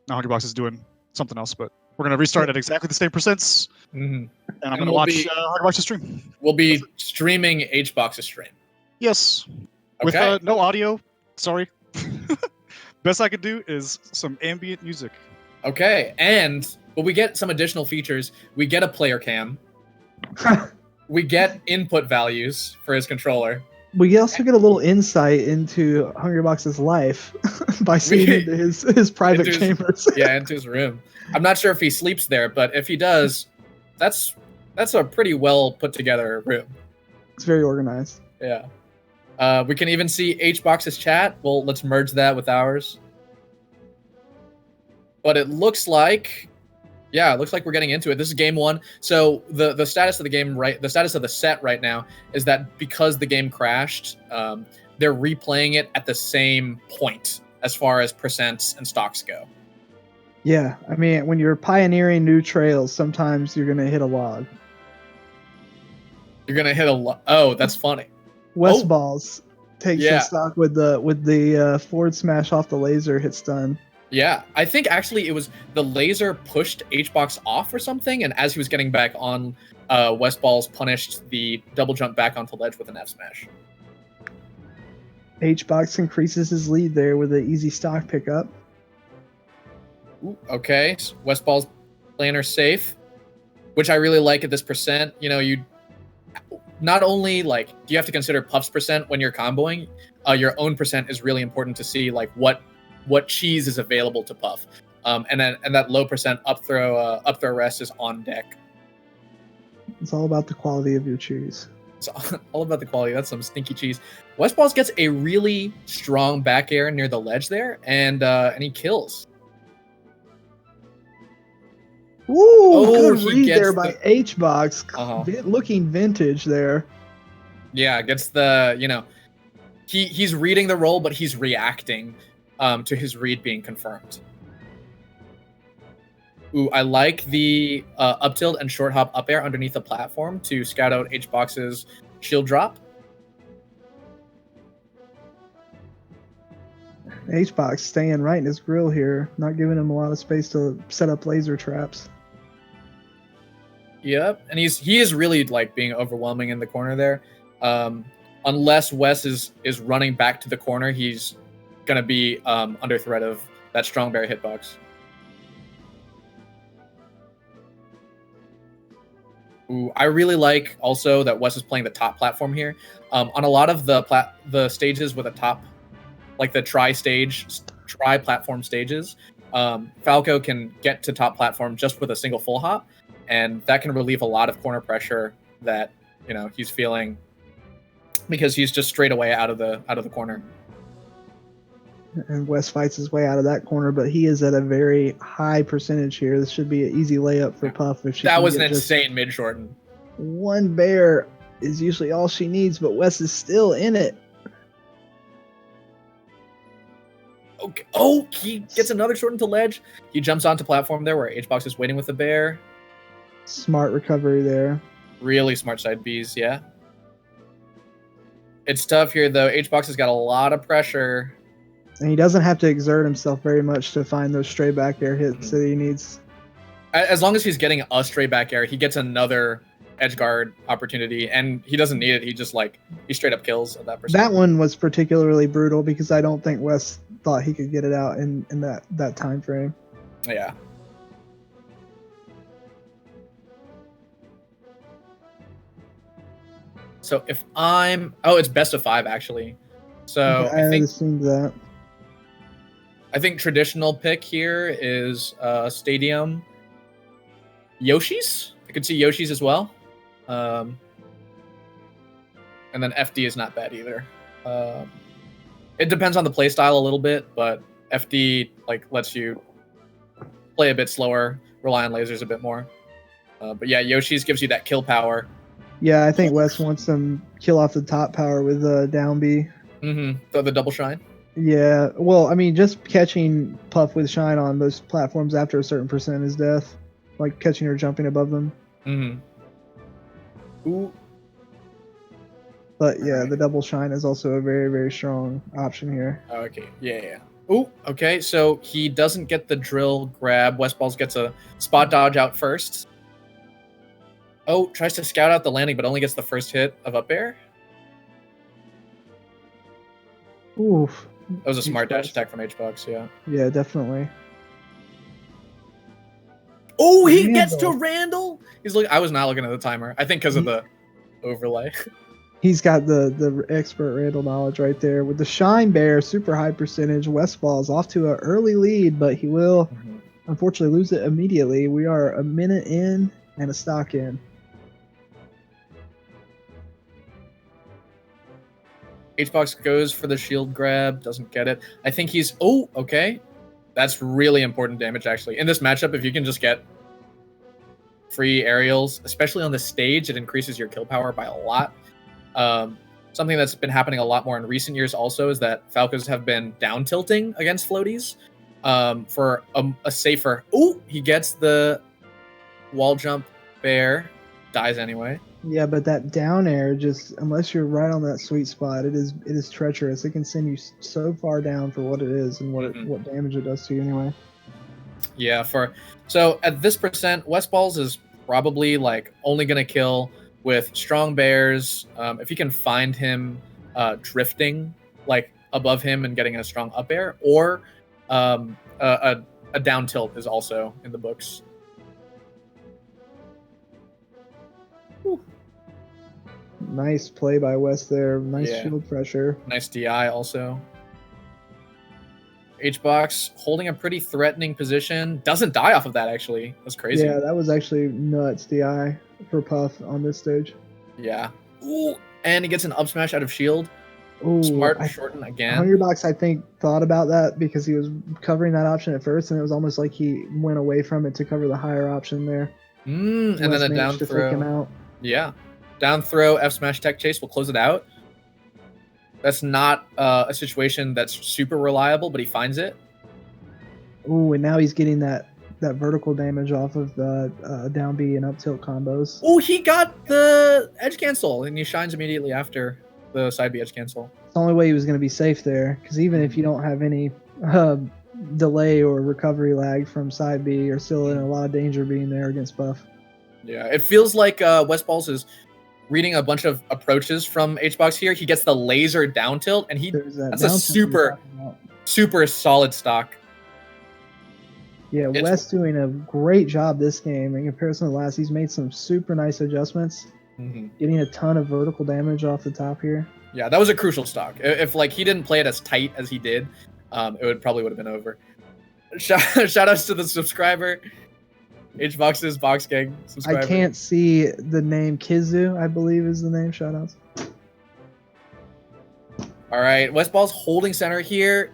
Now Hungrybox is doing something else, but we're gonna restart at exactly the same percents, Mhm. and I'm gonna watch Hungrybox's stream. We'll be streaming HBox's stream. Yes, with Okay. no audio. Sorry. Best I could do is some ambient music. Okay, and we get some additional features. We get a player cam. We get input values for his controller. We also get a little insight into Hungrybox's life by seeing into his private chambers. Yeah, into his room. I'm not sure if he sleeps there, but if he does, that's a pretty well put together room. It's very organized. Yeah. We can even see HBox's chat. Well, let's merge that with ours. But it looks like, yeah, it looks like we're getting into it. This is game 1. So the status of the game, the status of the set right now is that because the game crashed, they're replaying it at the same point as far as percents and stocks go. Yeah, I mean, when you're pioneering new trails, sometimes you're gonna hit a log. You're gonna hit a log. Oh, that's funny. Westballz takes some stock with the forward smash off the laser hit stun. Yeah, I think actually it was the laser pushed HBox off or something, and as he was getting back on, Westballz punished the double jump back onto ledge with an F smash. HBox increases his lead there with an easy stock pickup. Ooh, okay, Westballz playing her safe, which I really like at this percent. You know, you not only like do you have to consider Puff's percent when you're comboing, your own percent is really important to see like what cheese is available to Puff, and that low percent up throw rest is on deck. It's all about the quality of your cheese. It's all about the quality. That's some stinky cheese. Westballz gets a really strong back air near the ledge there, and he kills. Ooh, good read there by HBox. Looking vintage there. Yeah, gets the, you know, he's reading the roll, but he's reacting to his read being confirmed. Ooh, I like the up tilt and short hop up air underneath the platform to scout out HBox's shield drop. HBox staying right in his grill here, not giving him a lot of space to set up laser traps. Yep, and he is really like being overwhelming in the corner there. Unless Wes is running back to the corner, he's gonna be under threat of that strong berry hitbox. Ooh, I really like also that Wes is playing the top platform here. On a lot of the stages with a top, like the tri-platform stages, Falco can get to top platform just with a single full hop, and that can relieve a lot of corner pressure that, you know, he's feeling because he's just straight away out of the corner. And Wes fights his way out of that corner, but he is at a very high percentage here. This should be an easy layup for Puff if she. That was an insane mid shorten. One bear is usually all she needs, but Wes is still in it. Okay. Oh, he gets another shorten to ledge. He jumps onto platform there where HBox is waiting with the bear. Smart recovery there. Really smart side Bs, yeah. It's tough here though. HBox has got a lot of pressure. And he doesn't have to exert himself very much to find those stray back air hits that he needs. As long as he's getting a stray back air, he gets another edge guard opportunity, and he doesn't need it. He just he straight up kills at that percent. That one was particularly brutal because I don't think Wes thought he could get it out in that time frame. Yeah. So if it's best of 5 actually. So I assumed that. I think traditional pick here is Stadium Yoshi's. I could see Yoshi's as well. And then FD is not bad either. It depends on the play style a little bit, but FD lets you play a bit slower, rely on lasers a bit more. But yeah, Yoshi's gives you that kill power. Yeah, I think Wes wants some kill off the top power with down B. Mm-hmm. The double shine. Yeah, well, I mean, just catching Puff with shine on those platforms after a certain percent is death. Like catching her jumping above them. Mm-hmm. Ooh. But yeah, the double shine is also a very, very strong option here. Okay, yeah. Oh, okay. So he doesn't get the drill grab. Westballz gets a spot dodge out first. Oh, tries to scout out the landing, but only gets the first hit of up air. Oof. That was a smart dash H-Box. attack from H-Box, yeah. Yeah, definitely. Oh, he gets to Randall. Randall. He's look. I was not looking at the timer. I think because of the overlay. He's got the expert Randall knowledge right there with the Shine Bear, super high percentage. Westballz off to an early lead, but he will unfortunately lose it immediately. We are a minute in and a stock in. H-Box goes for the shield grab, doesn't get it. I think he's... Oh, okay. That's really important damage, actually. In this matchup, if you can just get free aerials, especially on the stage, it increases your kill power by a lot. Something that's been happening a lot more in recent years also is that Falcos have been down tilting against floaties for a safer... Oh, he gets the wall jump bear. Dies anyway. Yeah, but that down air, just unless you're right on that sweet spot, it is treacherous. It can send you so far down for what it is and what damage it does to you anyway. Yeah, so at this percent, Westballz is probably like only gonna kill with strong bears. If you can find him drifting like above him and getting a strong up air, or a down tilt is also in the books. Whew. Nice play by West there. Nice shield pressure. Nice DI also. H-Box holding a pretty threatening position. Doesn't die off of that, actually. That's crazy. Yeah, that was actually nuts DI for Puff on this stage. Yeah. Ooh, and he gets an up smash out of shield. Ooh, Smart shorten again. Hungrybox, I think, thought about that because he was covering that option at first, and it was almost like he went away from it to cover the higher option there. And then a down to flick him throw. out. Yeah. Down throw, F smash tech chase will close it out. That's not a situation that's super reliable, but he finds it. Ooh, and now he's getting that vertical damage off of the down B and up tilt combos. Oh, he got the edge cancel, and he shines immediately after the side B edge cancel. It's the only way he was going to be safe there, because even if you don't have any delay or recovery lag from side B, you're still in a lot of danger being there against Buff. Yeah, it feels like Westballz is reading a bunch of approaches from H-Box here. He gets the laser down tilt, and that's a super solid stock. Yeah, West doing a great job this game in comparison to last. He's made some super nice adjustments, getting a ton of vertical damage off the top here. Yeah, that was a crucial stock. If like he didn't play it as tight as he did, it probably would have been over. Shout outs to the subscriber. H-Box's Box Gang subscriber. I can't see the name. Kizu, I believe, is the name. Shout outs. All right, Westballz holding center here.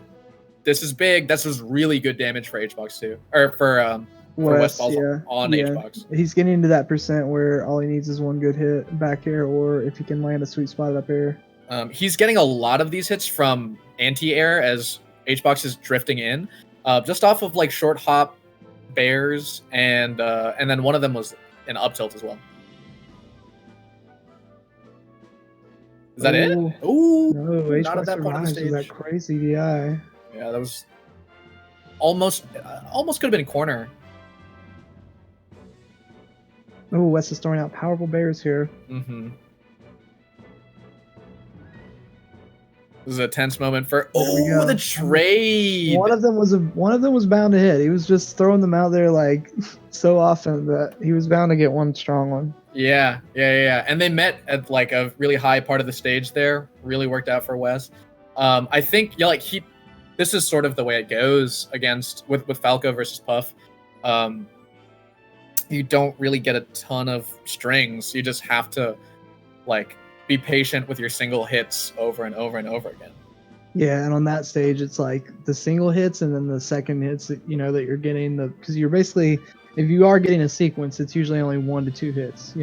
This is big. This was really good damage for H-Box too, or for Westballz on H-Box. He's getting into that percent where all he needs is one good hit back air, or if he can land a sweet spot up air. He's getting a lot of these hits from anti-air as H-Box is drifting in, just off of like short hop bears, and then one of them was an up tilt as well. Is that it? Ooh, no, not at that point on the stage. That crazy DI. Yeah, that was almost could have been a corner. Oh, West is throwing out powerful bears here. This is a tense moment for the trade. One of them was bound to hit. He was just throwing them out there like so often that he was bound to get one strong one. Yeah. And they met at like a really high part of the stage there. Really worked out for Wes. I think this is sort of the way it goes with Falco versus Puff. You don't really get a ton of strings. You just have to like be patient with your single hits over and over and over again. Yeah, and on that stage, it's like the single hits and then the second hits that that you're getting because you're basically, if you are getting a sequence, it's usually only 1 to 2 hits,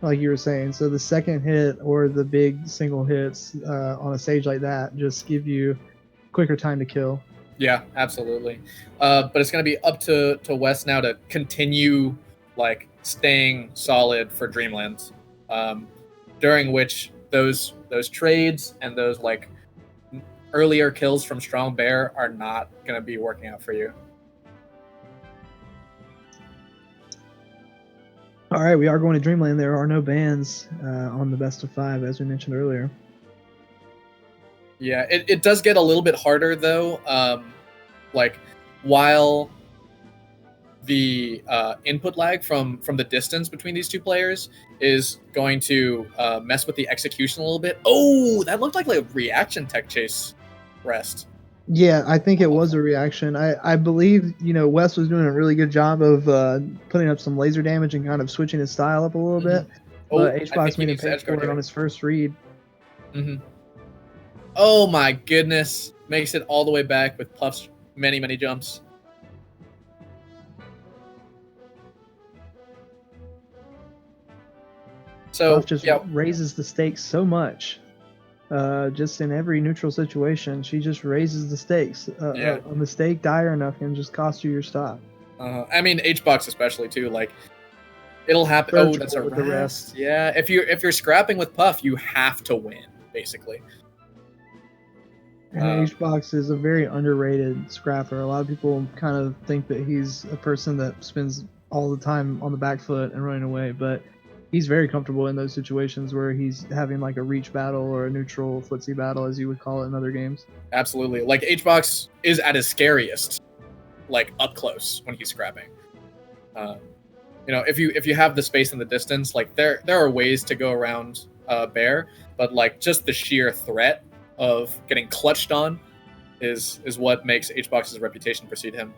like you were saying. So the second hit or the big single hits on a stage like that just give you quicker time to kill. Yeah, absolutely. But it's going to be up to Wes now to continue like staying solid for Dreamland. During which those trades and those like earlier kills from Strong Bear are not going to be working out for you. All right, we are going to Dreamland. There are no bans on the best of 5, as we mentioned earlier. Yeah, it does get a little bit harder though. Like while the input lag from the distance between these two players is going to mess with the execution a little bit. Oh, that looked like a reaction tech chase rest. Yeah, I think it was a reaction. I believe, Wes was doing a really good job of putting up some laser damage and kind of switching his style up a little bit. But HBox made him pay for it on his first read. Oh my goodness. Makes it all the way back with Puff's many, many jumps. So Puff just raises the stakes so much. Just in every neutral situation, she just raises the stakes. A mistake dire enough can just cost you your stop. I mean, HBox especially too. Like, it'll happen. Oh, that's a rest. Yeah, if you're scrapping with Puff, you have to win basically. And HBox is a very underrated scrapper. A lot of people kind of think that he's a person that spends all the time on the back foot and running away, but he's very comfortable in those situations where he's having like a reach battle or a neutral footsie battle, as you would call it in other games. Absolutely. Like, HBox is at his scariest, like, up close when he's scrapping. If you have the space and the distance, like, there are ways to go around Bear, but like just the sheer threat of getting clutched on is what makes HBox's reputation precede him.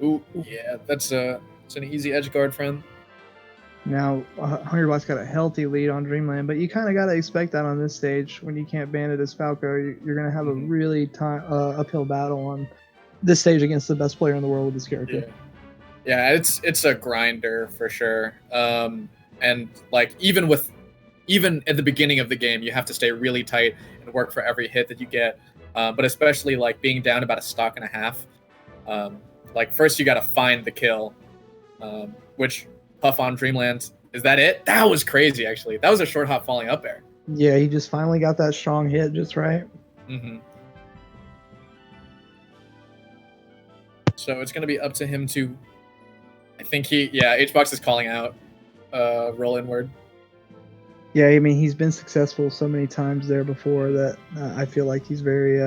Ooh, yeah, it's an easy edge guard, friend. Now, Hungrybox got a healthy lead on Dreamland, but you kind of got to expect that on this stage. When you can't ban it as Falco, you're going to have a really uphill battle on this stage against the best player in the world with this character. Yeah, it's a grinder for sure. And like even at the beginning of the game, you have to stay really tight and work for every hit that you get. But especially like being down about a stock and a half. Like first you got to find the kill, which Puff on Dreamland. Is that it? That was crazy, actually. That was a short hop falling up air. Yeah, he just finally got that strong hit just right. So it's going to be up to him to, I think HBox is calling out roll inward. Yeah, I mean, he's been successful so many times there before that I feel like he's very,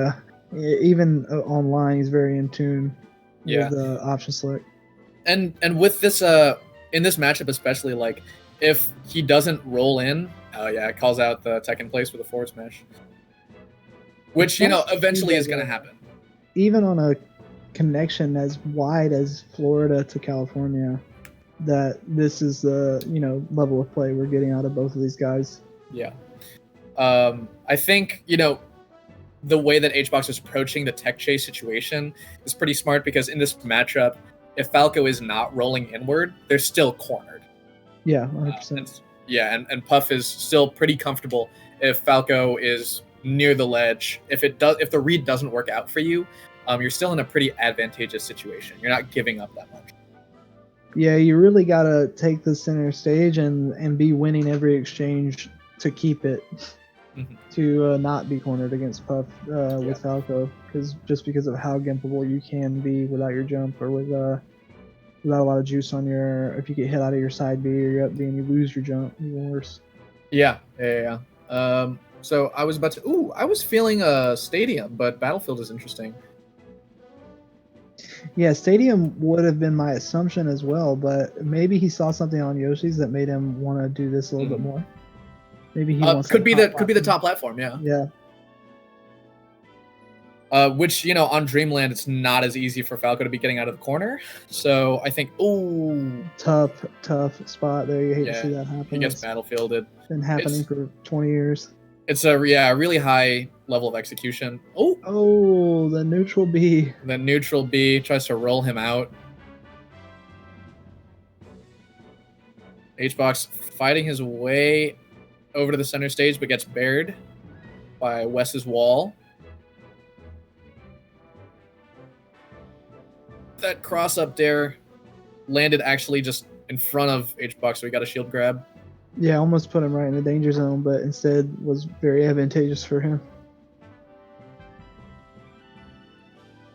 even online, he's very in tune with option select. And with this, in this matchup especially, like, if he doesn't roll in, it calls out the tech in place with a forward smash. Which, eventually is going to happen. Even on a connection as wide as Florida to California, that this is the level of play we're getting out of both of these guys. Yeah. I think, the way that HBox is approaching the tech chase situation is pretty smart, because in this matchup, if Falco is not rolling inward, they're still cornered. Yeah, 100%. And Puff is still pretty comfortable if Falco is near the ledge. If the read doesn't work out for you, you're still in a pretty advantageous situation. You're not giving up that much. Yeah, you really got to take the center stage and be winning every exchange to keep it, to not be cornered against Puff with Falco, because of how gimpable you can be without your jump, or without a lot of juice on if you get hit out of your side B or your up B and you lose your jump, even worse. Yeah. So I was feeling a Stadium, but Battlefield is interesting. Yeah, Stadium would have been my assumption as well, but maybe he saw something on Yoshi's that made him want to do this a little bit more. Maybe he wants could be the top platform, yeah. Which, on Dreamland, it's not as easy for Falco to be getting out of the corner. So I think, tough spot there. You hate to see that happen. He gets Battlefielded. It's been happening for 20 years. It's a really high level of execution. Oh, the neutral B. The neutral B tries to roll him out. HBox fighting his way over to the center stage, but gets bared by Wes's wall. That cross up there landed actually just in front of HBox, so he got a shield grab. Yeah, almost put him right in the danger zone, but instead was very advantageous for him.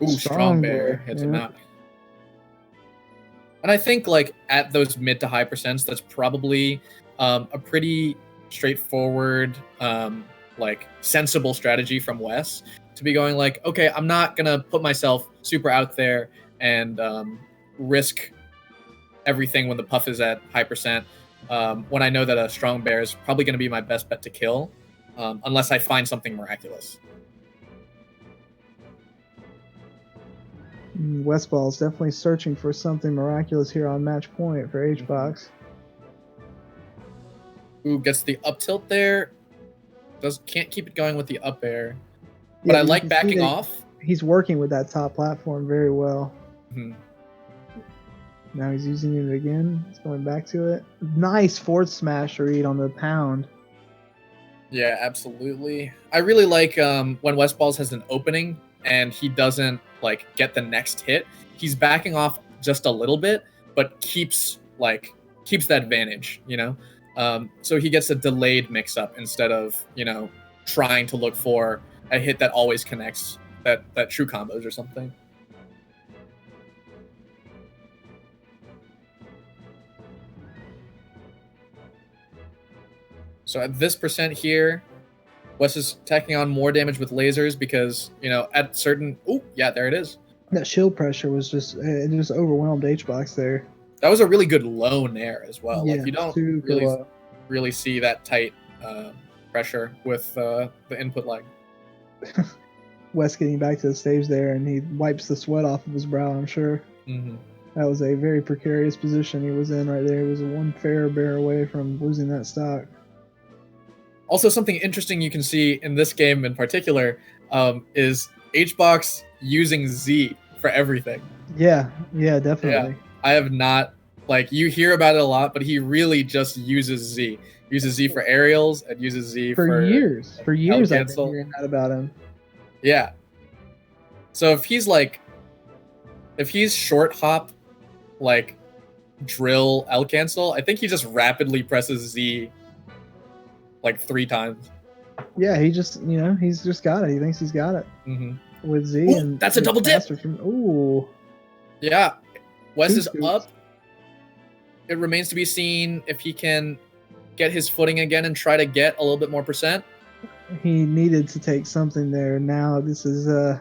Ooh, strong bear hits him out. And I think like at those mid to high percents, that's probably a pretty straightforward, like sensible strategy from Wes to be going like, okay, I'm not gonna put myself super out there and risk everything when the puff is at high percent. When I know that a strong bear is probably gonna be my best bet to kill, unless I find something miraculous. Westballz definitely searching for something miraculous here on match point for HBox. Ooh, gets the up tilt there. Can't keep it going with the up air. But Yeah, I like backing off. He's working with that top platform very well. Now he's using it again. He's going back to it. Nice forward smash read on the pound. Yeah, absolutely. I really like when Westballz has an opening and he doesn't like get the next hit. He's backing off just a little bit, but keeps that advantage, you know? So he gets a delayed mix-up instead of, you know, trying to look for a hit that always connects, that true combos or something. So at this percent here, Wes is tacking on more damage with lasers because, you know, at certain... Oh, yeah, there it is. That shield pressure was just... It just overwhelmed HBox there. That was a really good low nair as well. Yeah, like, you don't really see that tight pressure with the input lag. Wes getting back to the stage there, and he wipes the sweat off of his brow, I'm sure. Mm-hmm. That was a very precarious position he was in right there. He was one fair bear away from losing that stock. Also, something interesting you can see in this game in particular is HBox using Z for everything. Yeah, definitely. Yeah. I have not, like, you hear about it a lot, but he really just uses Z. Uses Z for aerials and uses Z for years. For years, I've cancel. been hearing that about him. Yeah. So if he's short hop, like drill L cancel, I think he just rapidly presses Z like 3 times. Yeah, he's just got it. He thinks he's got it with Z. Ooh, and that's a double dip. Ooh. Yeah. Wes is up. It remains to be seen if he can get his footing again and try to get a little bit more percent. He needed to take something there. Now this is a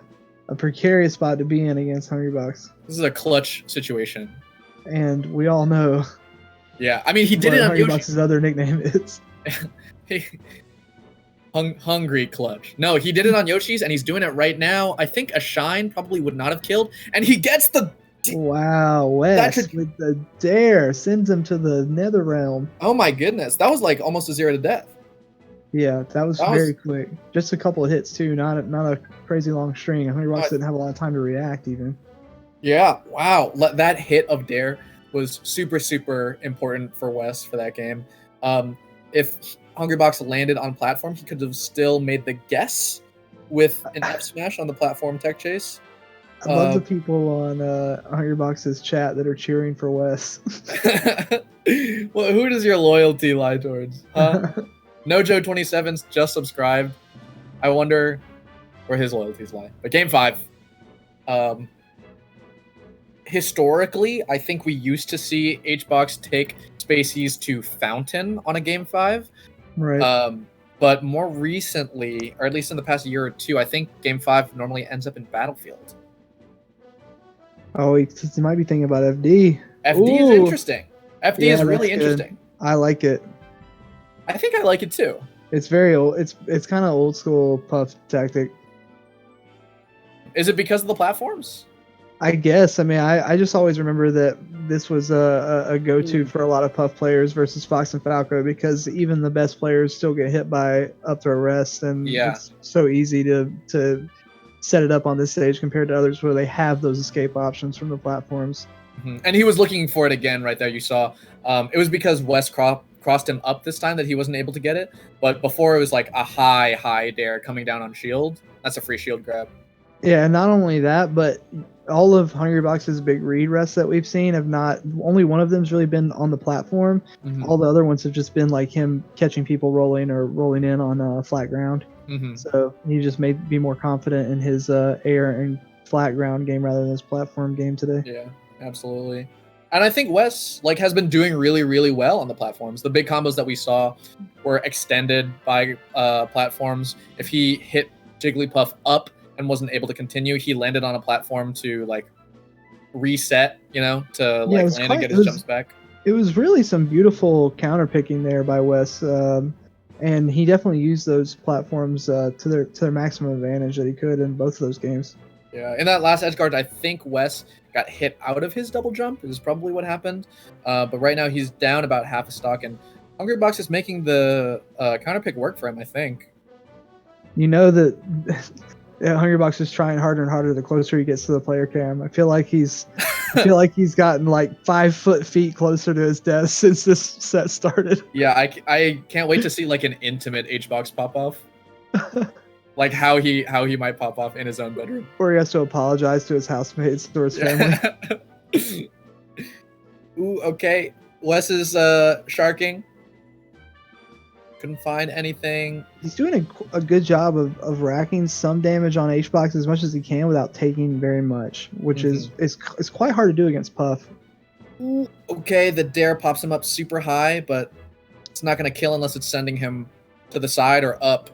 precarious spot to be in against Hungrybox. This is a clutch situation. And we all know. Yeah, I mean, he did it on Hungrybox's other nickname is. Hungry clutch. No, he did it on Yoshi's, and he's doing it right now. I think a shine probably would not have killed, and he gets the... Wow, Wes with the dare sends him to the nether realm. Oh my goodness, that was like almost a 0 to death. Yeah, that was very quick. Just a couple of hits too, not a crazy long string. Hungrybox didn't have a lot of time to react even. Yeah, wow, that hit of dare was super, super important for Wes for that game. If Hungrybox landed on platform, he could have still made the guess with an F smash on the platform tech chase. I love the people on Hungrybox's chat that are cheering for Wes. Well, who does your loyalty lie towards? Nojo27's just subscribed. I wonder where his loyalties lie. But game 5. Historically, I think we used to see HBox take Spaceys to Fountain on a game 5. Right. But more recently, or at least in the past year or two, I think game 5 normally ends up in Battlefield. Oh, he might be thinking about FD. FD is interesting. FD is really interesting. I like it. I think I like it too. It's very old. It's kind of old school puff tactic. Is it because of the platforms? I guess. I mean, I just always remember that this was a go-to for a lot of puff players versus Fox and Falco, because even the best players still get hit by up throw rest, and it's so easy to set it up on this stage compared to others where they have those escape options from the platforms. And he was looking for it again right there. You saw it was because Wes crossed him up this time that he wasn't able to get it. But before, it was like a high dare coming down on shield. That's a free shield grab. Yeah, and not only that, but all of Hungrybox's big read rests that we've seen have not. Only one of them's really been on the platform. Mhm. All the other ones have just been like him catching people rolling or rolling in on flat ground. Mhm. So he just may be more confident in his air and flat ground game rather than his platform game today. Yeah, absolutely. And I think Wes like has been doing really, really well on the platforms. The big combos that we saw were extended by platforms. If he hit Jigglypuff up and wasn't able to continue, he landed on a platform to like reset, you know, to Yeah, it like was land and quite- get it his was- jumps back. It was really some beautiful counter picking there by Wes, and he definitely used those platforms to their maximum advantage that he could in both of those games. Yeah, in that last edge guard, I think Wes got hit out of his double jump. Is probably what happened. But right now he's down about half a stock, and Hungrybox is making the counter pick work for him. I think. You know that Hungrybox is trying harder and harder the closer he gets to the player cam. I feel like he's gotten like 5 feet closer to his death since this set started. Yeah, I can't wait to see like an intimate H-box pop off, like how he might pop off in his own bedroom. Or he has to apologize to his housemates or his family. Ooh, okay. Wes is sharking. Couldn't find anything. He's doing a good job of racking some damage on H-box as much as he can without taking very much, which is quite hard to do against Puff. Ooh, okay, the dare pops him up super high, but it's not going to kill unless it's sending him to the side or up.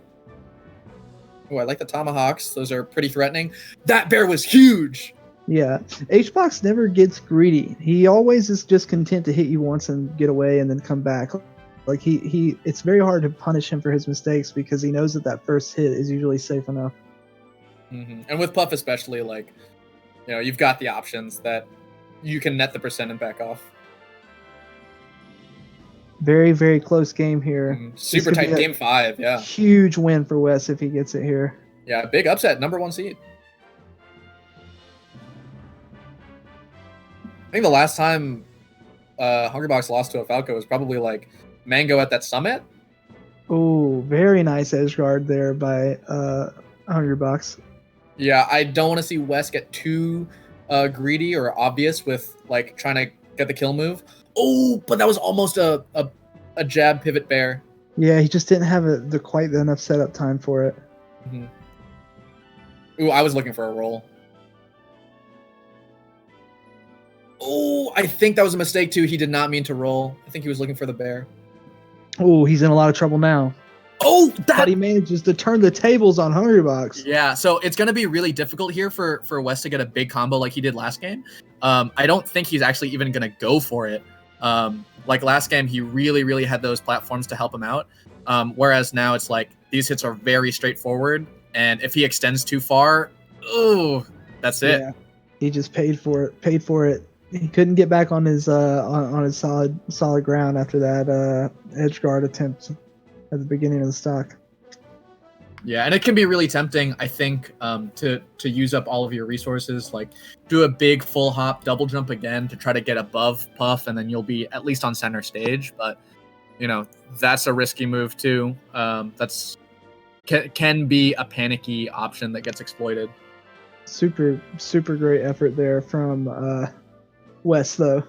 Oh, I like the tomahawks. Those are pretty threatening. That bear was huge. Yeah, H-box never gets greedy. He always is just content to hit you once and get away and then come back. Like it's very hard to punish him for his mistakes because he knows that first hit is usually safe enough. And with Puff especially, like, you know, you've got the options that you can net the percent and back off. Very, very close game here. Super tight game 5, yeah. Huge win for Wes if he gets it here. Yeah, big upset, #1 seed. I think the last time Hungrybox lost to a Falco was probably like Mango at that summit. Oh, very nice edge guard there by Hungrybox. Yeah, I don't want to see Wes get too greedy or obvious with like trying to get the kill move. Oh, but that was almost a jab pivot bear. Yeah, he just didn't have quite enough setup time for it. Ooh, I was looking for a roll. Oh, I think that was a mistake too. He did not mean to roll. I think he was looking for the bear. Oh, he's in a lot of trouble now. Oh, but he manages to turn the tables on Hungrybox. Yeah, so it's going to be really difficult here for Wes to get a big combo like he did last game. I don't think he's actually even going to go for it. Like last game, he really, really had those platforms to help him out. Whereas now it's like these hits are very straightforward. And if he extends too far, oh, that's it. Yeah, he just paid for it. He couldn't get back on his on his solid ground after that edge guard attempt at the beginning of the stock. Yeah, and it can be really tempting, I think, to use up all of your resources, like do a big full hop double jump again to try to get above Puff, and then you'll be at least on center stage. But you know, that's a risky move too. That's can be a panicky option that gets exploited. Super great effort there from Wes though.